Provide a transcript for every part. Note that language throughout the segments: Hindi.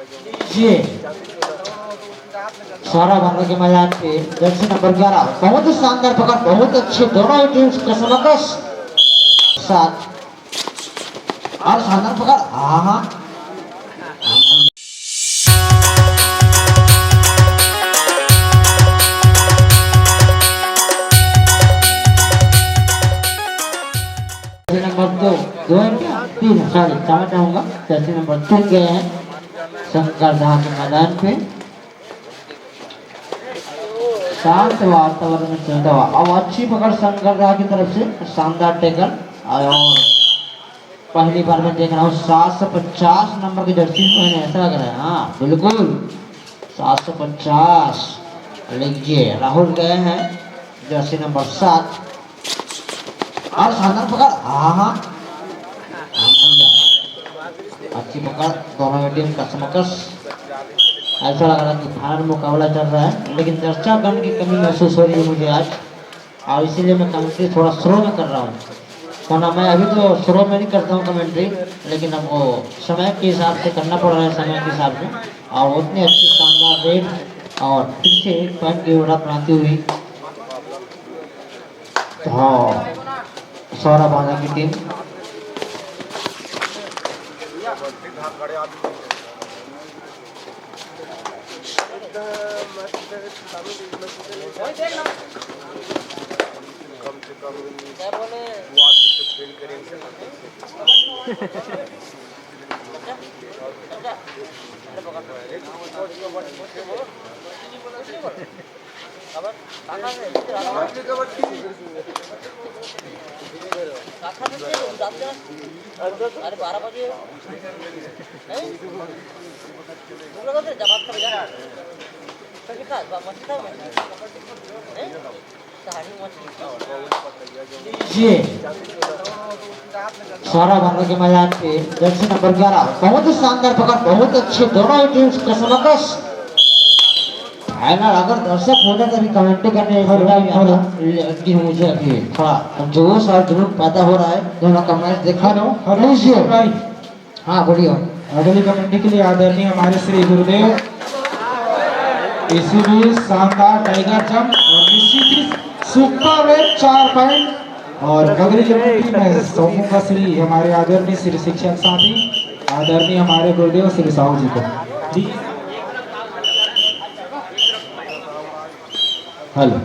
ये सारा भागा के मैदान पे जर्सी नंबर 11 बहुत ही शानदार पकड़, बहुत अच्छे दोनों ही टीम्स कसमकस साथ और शानदार पकड़। हाँ नंबर दो तीन सॉरी क्षमा चाहूंगा, जर्सी नंबर 3 गए हैं शंकर दहा के मैदान पे। शांत वातावरण में चलता हुआ अब अच्छी पकड़ शंकर दहा की तरफ से, शानदार टेकल। और पहली बार मैं देख रहा हूँ 750 नंबर की जर्सी पहने, ऐसा लग रहा है। हाँ बिल्कुल 750। लीजिए राहुल गए हैं जर्सी नंबर 7 और शानदार पकड़। हाँ अच्छी पकड़, दोनों टीम कसमकस। ऐसा लग रहा है कि फाइनल मुकाबला चल रहा है, लेकिन दर्शकगण की कमी महसूस हो रही है मुझे आज, और इसीलिए मैं कमेंट्री थोड़ा स्लो में कर रहा हूँ। वरना मैं अभी तो स्लो में नहीं करता हूँ कमेंट्री, लेकिन अब वो समय के हिसाब से करना पड़ रहा है, समय के हिसाब से। और उतनी अच्छी शानदार रेड और फिर से एक पॉइंट की ओर बनाती हुई सौरभ बाधा की टीम। अरे 12 बजे ये सारा भागा के मैदान पे जर्सी नंबर 11 बहुत ही शानदार पकड़, बहुत अच्छे दोनों ही टीम्स कसमकस। फाइनल अगर दर्शक होता तभी कमेंट्री करने कि मुझे अभी थोड़ा जोश और जुनून पैदा हो रहा है, दोनों का मैच देखा लो। भाई हाँ बोलिए। अगली कमेंट्री के लिए आदरणीय हमारे श्री गुरुदेव इसी भी शानदार टाइगर जंप और निश्चित सुपर में 4 पॉइंट। और अगली कमेंट्री में सौंपूंगा श्री हमारे आदरणीय श्री शिक्षक साथी आदरणीय हमारे गुरुदेव श्री साहू जी को। हेलो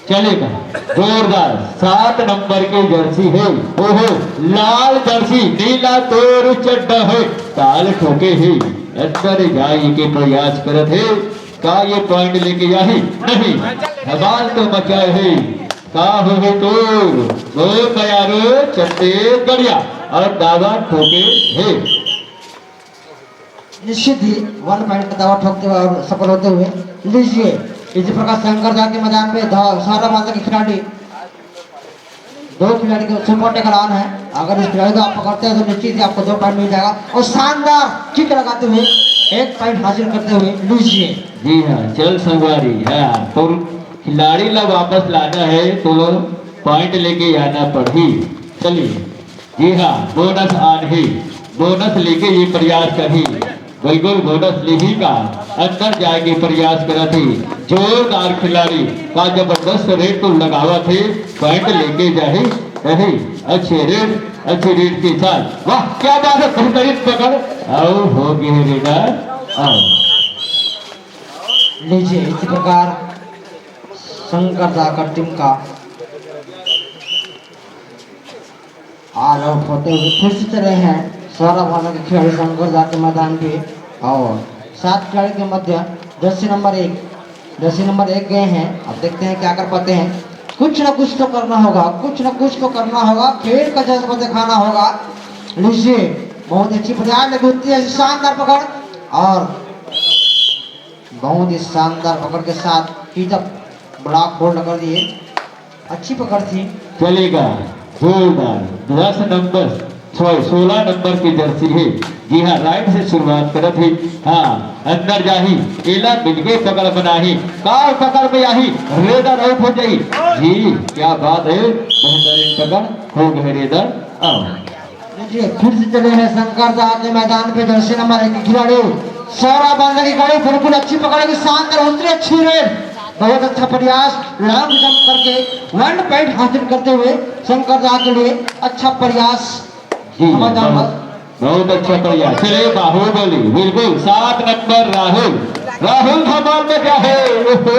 चलेगा जोरदार 7 नंबर की जर्सी है, ओहो लाल जर्सी नीला तोर चड्डा है, ताल ठोके है अंदर जाए के प्रयास करत है। का ये पॉइंट लेके आई नहीं, हवाल तो मचाए है का हो तो वो तैयारो चट्टे गड़िया और दावा ठोके है। निश्चित ही 1 पॉइंट का दावा ठोकते हुए और सफल होते हुए। लीजिए इसी प्रकार शंकर दहा के मैदान पे सारा बांधा के खिलाड़ी, 2 खिलाड़ी के सुपर टेकल ऑन है। अगर इस खिलाड़ी को आप पकड़ते हैं तो निश्चित ही आपको 2 पॉइंट मिल जाएगा, और शानदार किक लगाते हुए 1 पॉइंट हासिल करते हुए। लीजिए जी हाँ चल संगवारी है, तो खिलाड़ी ला वापस लाना है तो पॉइंट लेके आना पड़ी। चलिए जी हाँ बोनस आन ही, बोनस लेके ये प्रयास करी, बिल्कुल बोनस लेही का अंदर जाएगी प्रयास करा थी। जोरदार खिलाड़ी का जबरदस्त रेट तो लगावा थे, पॉइंट लेके जाए रही। अच्छे रेट के साथ, वाह क्या बात है, बेहतरीन पकड़ आओ हो गए रेडर आओ। लीजिए इसी प्रकार शंकर दहा टीम का ऑल आउट होते हुए फिर से चले हैं सारा भागा के खिलाड़ी शंकर दहा के मैदान पे। और 7 खिलाड़ी के मध्य जर्सी नंबर 1 गए हैं। अब देखते हैं क्या कर पाते हैं। कुछ ना कुछ तो करना होगा, कुछ ना कुछ तो करना होगा, खेल का जज्बा दिखाना होगा। लीजिए बहुत अच्छी प्रयास लगी होती है, शानदार पकड़ और बहुत ही शानदार पकड़ के साथ ब्लॉक होल्ड कर दिए। अच्छी पकड़ थी। चलेगा जोरदार 10 नंबर 16 नंबर की जर्सी है। जी हाँ राइट से शुरुआत करत ही, हाँ अंदर जाही एला मिलके पकड़ बनाही कार पकड़ में आही रेडर आउट हो जाई। जी क्या बात है, बेहतरीन पकड़ हो गए रेडर आउट। फिर से चले हैं शंकर दहा के मैदान पे जर्सी नंबर 1 खिलाड़ी सौरा बांधा की गाड़ी बिल्कुल अच्छी पकड़ेगी, शानदार उतरी, अच्छी रेड, बहुत अच्छा प्रयास, लॉन्ग जंप करके 1 पॉइंट हासिल करते हुए शंकर दा के लिए अच्छा प्रयास। जी बहुत अच्छा प्रयास। चलिए बाहुबली बिल्कुल 7 नंबर राहुल, राहुल धमाल में क्या है, ओहो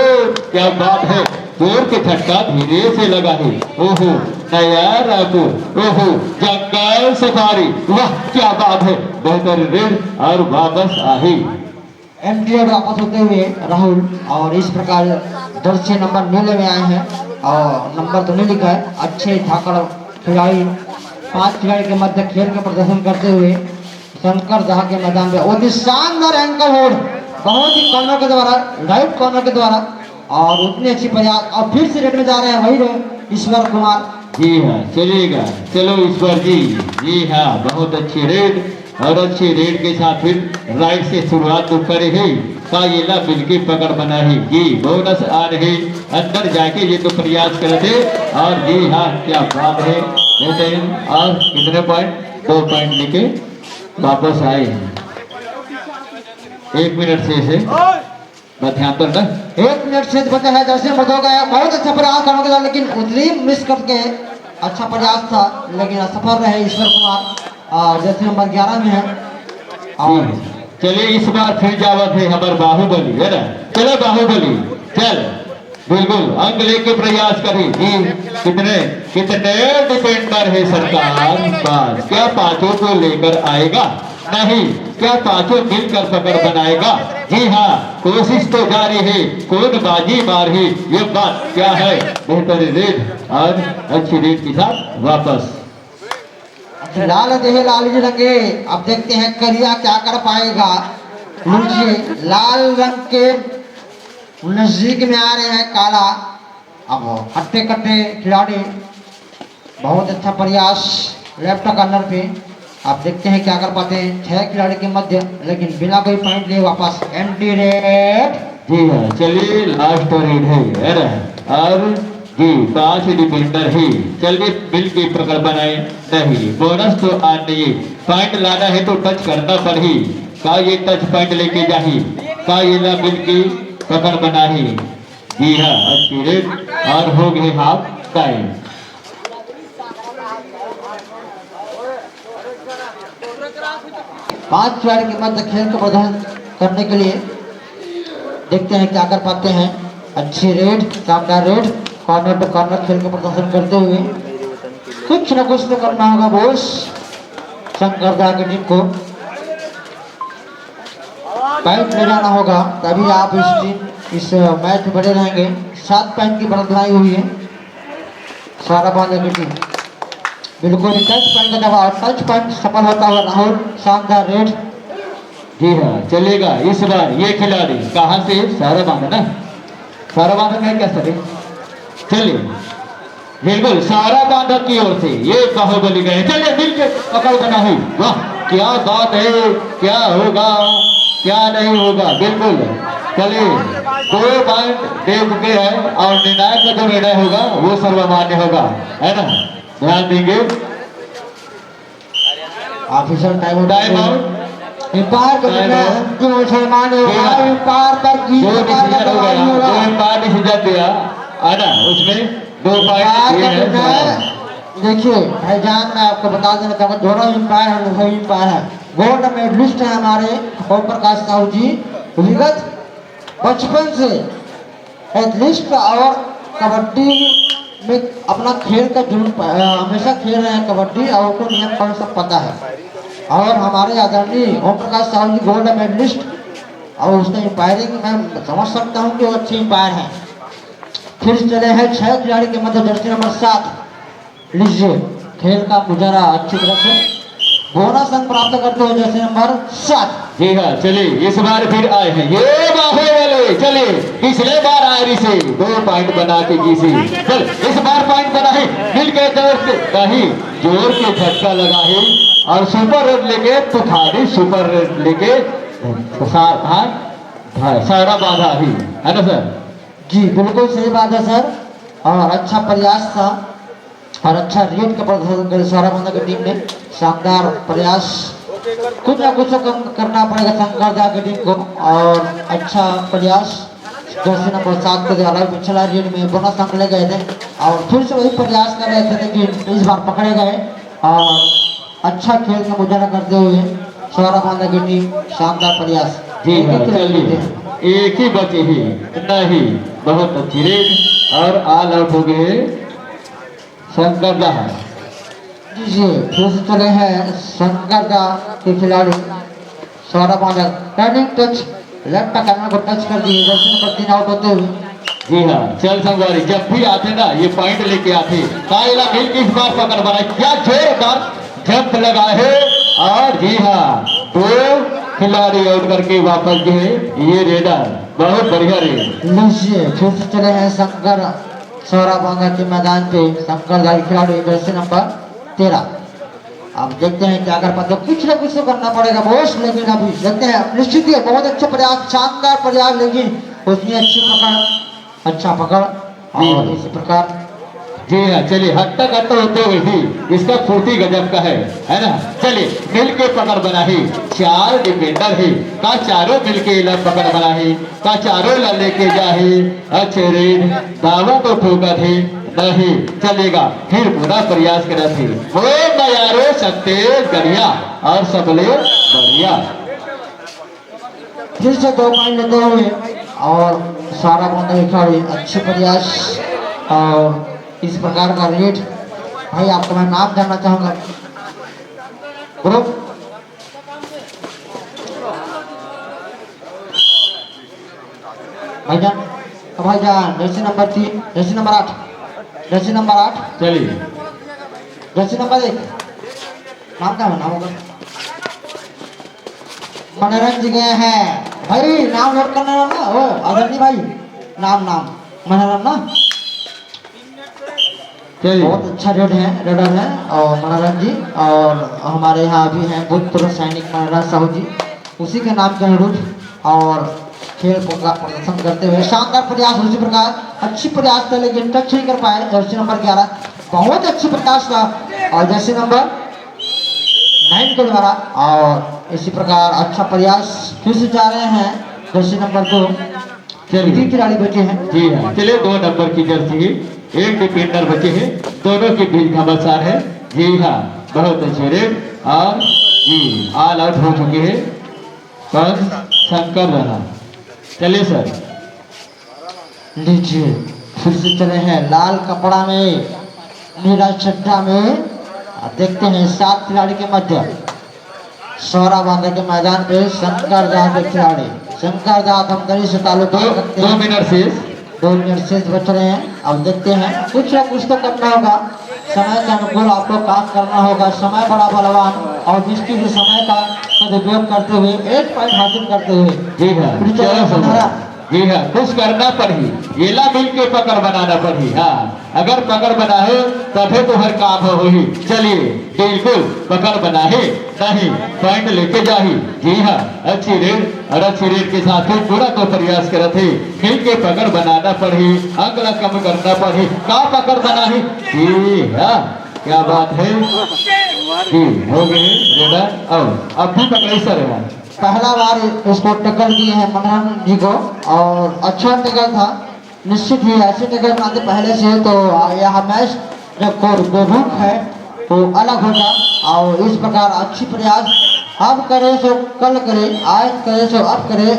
क्या बात है, जोर के झटका धीरे से लगा है, ओहो नया रायपुर, ओहो जंगल सफारी, वाह क्या बात है, बेहतर रेड और वापस आई एमटीएड वापस होते हुए राहुल, और इस प्रकार जर्सी नंबर नीले में आए हैं और नंबर तो नहीं लिखा है। अच्छे धाकड़ खिलाड़ी, 5 खिलाड़ी के मध्य खेल का प्रदर्शन करते हुए शंकर जहां के मैदान में और शानदार एंकल होल्ड, बहुत ही कॉर्नर के द्वारा, राइट कॉर्नर के द्वारा, और उतनी अच्छी प्रयास, और फिर से रेड में जा रहे हैं वही ईश्वर कुमार। जी हाँ चलेगा, चलो ईश्वर जी, जी हाँ बहुत अच्छी रेड, और अच्छी रेड के साथ फिर राइट से शुरुआत तो करे है, कायला बिल्कुल पकड़ बना है जी, बोनस आ रहे अंदर जाके ये तो प्रयास करते, और जी हाँ क्या बात है, बेहतरीन, और कितने पॉइंट, 2 पॉइंट लेके वापस आए हैं। 1 मिनट से मध्यांतर ना 1 मिनट से बचा है, जैसे मत हो गया, बहुत अच्छा प्रयास करने के बाद, लेकिन उतनी मिस करके अच्छा प्रयास था लेकिन असफल रहे ईश्वर कुमार, और जैसे नंबर 11 में है। और चलिए इस बार फिर जावत है हमारे बाहुबली है ना, चलो बाहुबली चल बिल्कुल अंक लेके प्रयास करें जी, कितने कितने डिफेंडर है सरकार पास, क्या 5 को लेकर आएगा, नहीं क्या 5 मिलकर पकड़ बनाएगा, जी हाँ कोशिश तो जारी है, कौन बाजी मार ही, ये बात क्या है, बेहतर रेड और अच्छी रेड के साथ वापस। लाल देहे लाल जी रंगे, अब देखते हैं करिया क्या कर पाएगा। लीजिए लाल रंग के नजदीक में आ रहे हैं काला, अब हट्टे कट्टे खिलाड़ी, बहुत अच्छा प्रयास लेफ्ट कॉर्नर पे, आप देखते हैं क्या कर पाते हैं 6 खिलाड़ी के मध्य, लेकिन बिना कोई पॉइंट लिए वापस एंटी रेड। जी हाँ चलिए लास्ट रेड है ना, और जी 5 डिफेंडर ही, चलिए बिल की पकड़ बनाए, नहीं बोनस तो आज नहीं, पॉइंट लाना है तो टच करना पड़ी, का ये टच पॉइंट लेके जाही, का ये ला बिल की पकड़ बना ही, जी हाँ अच्छी रेड, और हो गए हाफ टाइम। 5 खिलाड़ी के मध्य खेल को प्रदर्शन करने के लिए देखते हैं क्या कर पाते हैं। अच्छी रेड, शानदार रेड, कॉर्नर टू कॉर्नर खेल को प्रदर्शन करते हुए कुछ न कुछ तो करना होगा बॉस शंकर दा की टीम को, पॉइंट ले जाना होगा, तभी आप इस मैच में बने रहेंगे। 7 पॉइंट की बढ़त बनाई हुई है सारा बांधा की टीम, बिल्कुल टच पॉइंट का दबाव, टच पॉइंट सफल होता हुआ राहुल, शानदार रेड। जी हाँ चलेगा इस बार ये खिलाड़ी कहाँ से, सारा बांधा ना, सारा बांधा में क्या सके, चलिए बिल्कुल सारा बांधा की ओर से ये बाहुबली गए, चलिए मिलकर पकड़ बना हुई, वाह क्या बात है, क्या होगा क्या नहीं होगा, बिल्कुल चलिए 2 पॉइंट दे चुके हैं, और निर्णायक का जो निर्णय होगा वो सर्वमान्य होगा, है ना, ध्यान देंगे। ऑफिशियल टाइम आउट, एम्पायर का अंतिम मुसलमान एम्पायर पर जो डिसीजन हो गया, जो एम्पायर डिसीजन दिया है ना, उसमें 2 पॉइंट। देखिए भाईजान, मैं आपको बता देना चाहूँगा, दोनों एम्पायर हैं, सही एम्पायर है, गोल्ड मेडलिस्ट है हमारे ओम प्रकाश साहू जी, विगत बचपन से एथलीट और कबड्डी में अपना खेल का जुनून हमेशा खेल रहे हैं कबड्डी, और उनको नियम कौन सब पता है, और हमारे आदरणीय ओम प्रकाश साहू जी गोल्ड मेडलिस्ट, और उसने एम्पायरिंग मैं समझ सकता हूँ कि वो अच्छे एम्पायर हैं। फिर चले हैं 6 खिलाड़ी के मध्य जर्सी नंबर 7, लीजिए खेल का गुजारा अच्छी तरह से, बोनस अंक प्राप्त करते हुए जर्सी नंबर 7। जी हाँ चलिए इस बार फिर आए हैं ये बाहुबली, चलिए पिछले बार आए से 2 पॉइंट बना के जीसी, चल इस बार पॉइंट बना है, मिल के कहीं जोर के झटका लगा है, और सुपर रेड लेके तूफानी सुपर रेड लेके सारा बाधा ही, है ना सर? जी बिल्कुल सही बात है सर, और अच्छा प्रयास था, और अच्छा रेड का प्रदर्शन करे सारा बांधा की टीम ने, शानदार प्रयास कुछ ना कुछ तो करना पड़ेगा शंकरदा की टीम को। और अच्छा प्रयास जर्सी नंबर 7 के द्वारा पिछला रेड में बोनस अंक ले गए थे और फिर से वही प्रयास कर रहे थे, लेकिन इस बार पकड़े गए। और अच्छा खेल का मुजाहरा करते हुए सौरभ बांधा की टीम शानदार प्रयास। जी हाँ, चलिए एक ही बचे ही नहीं, बहुत अच्छी रेड और ऑल आउट हो गए शंकरदा। जी फिर से चले हैं शंकरदा के खिलाड़ी सौरभ बांधा। टर्निंग टच लेफ्ट का कैमरा को टच कर दिए, जर्सी नंबर 3 आउट होते हुए। जी हाँ, चल संगवारी जब भी आते ना ये पॉइंट लेके आते। कायला मिल की इस बार पकड़ बनाई, क्या जोरदार जंप लगा है। और जी हाँ, 2 खिलाड़ी आउट करके वापस गए ये रेडर, बहुत बढ़िया रेड। लीजिए फिर से चले हैं शंकर सौरभ बांधा के मैदान पे शंकरदा के खिलाड़ी जर्सी नंबर 13। अब देखते हैं क्या कर पाते, कुछ ना कुछ तो करना पड़ेगा बॉस, लेकिन अभी देखते हैं। निश्चित ही बहुत अच्छा प्रयास, शानदार प्रयास, लेकिन उसने अच्छी पकड़, अच्छा पकड़। और इसी प्रकार जी हाँ, चलिए हट्टा कट्टा होते हुए भी इसका फूटी गजब का है ना। चलिए मिल के पकड़ बना ही, 4 डिफेंडर है का चारों मिल के पकड़ बना ही का चारों ला लेके जाहे। अच्छे रेड दावा को ठोका थे नहीं चलेगा, फिर पूरा प्रयास करा थे वो नयारो सकते गरिया और सबले बढ़िया। फिर से 2 पॉइंट लेते हुए और सौरभ बांधा के खिलाड़ी अच्छे प्रयास। और इस प्रकार का रेट भाई, आपको मैं नाम जानना चाहूंगा ग्रुप। भाईजान भाईजान Jersey number 3, Jersey number 8, Jersey number 8, चलिए जर्सी नंबर 1 नाम क्या है? नाम होगा मनोरंजन जी गए हैं भाई, नाम नोट करना है ना। ओ आदरणीय भाई, नाम मनोरंजन ना, बहुत अच्छा रेडर है और मनोरंजन जी। और हमारे यहाँ भी हैं भूतपूर्व सैनिक मनोरंजन साहू जी, उसी के नाम के अनुरूप और खेल का प्रदर्शन करते हुए शानदार प्रयास। उसी प्रकार अच्छी प्रयास था, लेकिन टच नहीं कर पाए जर्सी नंबर 11। बहुत अच्छी प्रयास था और जर्सी नंबर 9 के द्वारा। और इसी प्रकार अच्छा प्रयास फिर से जा रहे हैं जर्सी नंबर 2। चलिए 3 खिलाड़ी बचे हैं। जी हाँ, चलिए 2 नंबर की जर्सी है, 1 डिफेंडर बचे हैं, दोनों के बीच घमासान है। जी हाँ, बहुत अच्छे रेड और जी ऑल आउट हो चुके हैं कौन? शंकरदा। चलिए सर लीजिए फिर से चले हैं लाल कपड़ा में नीला चड्ढा में। देखते हैं 7 खिलाड़ी के मध्य सौरभ बांधा के मैदान पे शंकरदा के खिलाड़ी। शंकरदा धमतरी से ताल्लुक रखते हैं। 2 मिनट शेष, 2 मिनट शेष बच रहे हैं। अब देखते हैं कुछ ना कुछ तो करना होगा, समय के अनुकूल आपको काम करना होगा। समय बड़ा बलवान और निश्चित ही समय का सदुपयोग करते हुए 1 पॉइंट हासिल करते हुए। जी हाँ, चलो सुनो। जी हाँ, कुछ करना पड़ी, येला मिल के पकड़ बनाना पड़ी। हाँ, अगर पकड़ बना है तभी तो हर काम हो ही। चलिए बिल्कुल पकड़ बना है नहीं, पॉइंट लेके जाही। जी हाँ, अच्छी रेड और अच्छी रेड के साथ ही पूरा तो प्रयास करे थे, मिल के पकड़ बनाना पड़ी, अंकड़ा कम करना पड़ी, का पकड़ बना ही। जी हाँ, क्या बात है जी, हो गए रेडर। और अब भी पकड़े सर है, पहला बार उसको टक्कर दिए हैं मनोरंजन जी को और अच्छा टक्कर था। निश्चित ही ऐसे टक्कर बनाते पहले से तो यह मैच जो रुख है वो अलग होगा। और इस प्रकार अच्छी प्रयास अब करे सो कल करे, आज करे सो अब करे।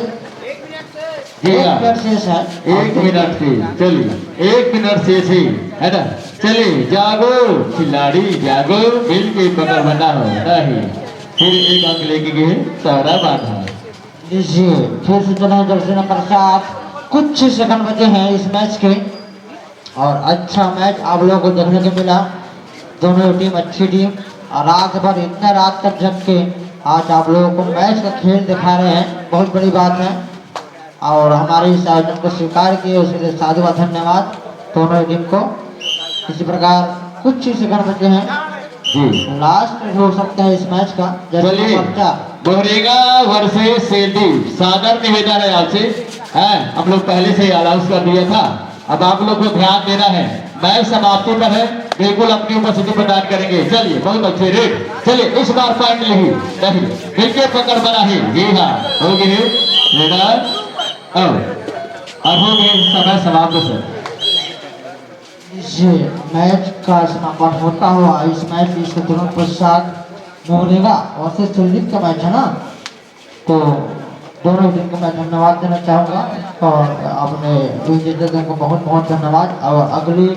जी हाँ, 1 मिनट शेष है। 1 मिनट से, चलिए 1 मिनट शेष ही है ना। चलिए जागो खिलाड़ी जागो, मिल के पकड़ बना हो नहीं, फिर 1 अंक लेके गए सौरभ बांधा। लीजिए फिर से चले जर्सी नंबर 7। कुछ सेकंड बचे हैं इस मैच के और अच्छा मैच आप लोगों को देखने को मिला। दोनों टीम अच्छी टीम और रात भर इतना रात तक जग के आज आप लोगों को मैच का खेल दिखा रहे हैं, बहुत बड़ी बात है। और हमारे इस आयोजन को स्वीकार किए उसके लिए साधुवाद धन्यवाद दोनों टीम को। इसी प्रकार कुछ ही सेकंड बचे हैं जी, लास्ट हो सकता है इस मैच का। चलिए दोहरेगा वर्सेस सेल्दी, सादर निवेदन है आपसे। हम लोग पहले से अनाउंस कर दिया था, अब आप लोग को ध्यान देना है। मैच समाप्ति पर है, बिल्कुल अपनी उपस्थिति प्रदान करेंगे। चलिए बहुत अच्छे रेड, चलिए इस बार पॉइंट नहीं विकेट पकड़ बना है। जी हाँ, हो गए और हो गए समय समाप्त सर। ये मैच का समापन होता हुआ इस मैच की इसके तुरंत पश्चात मोहरेगा और से सुरजीत का मैच है ना, तो दोनों टीम को मैं धन्यवाद देना चाहूँगा और अपने विजेता दल को बहुत बहुत धन्यवाद। और अगली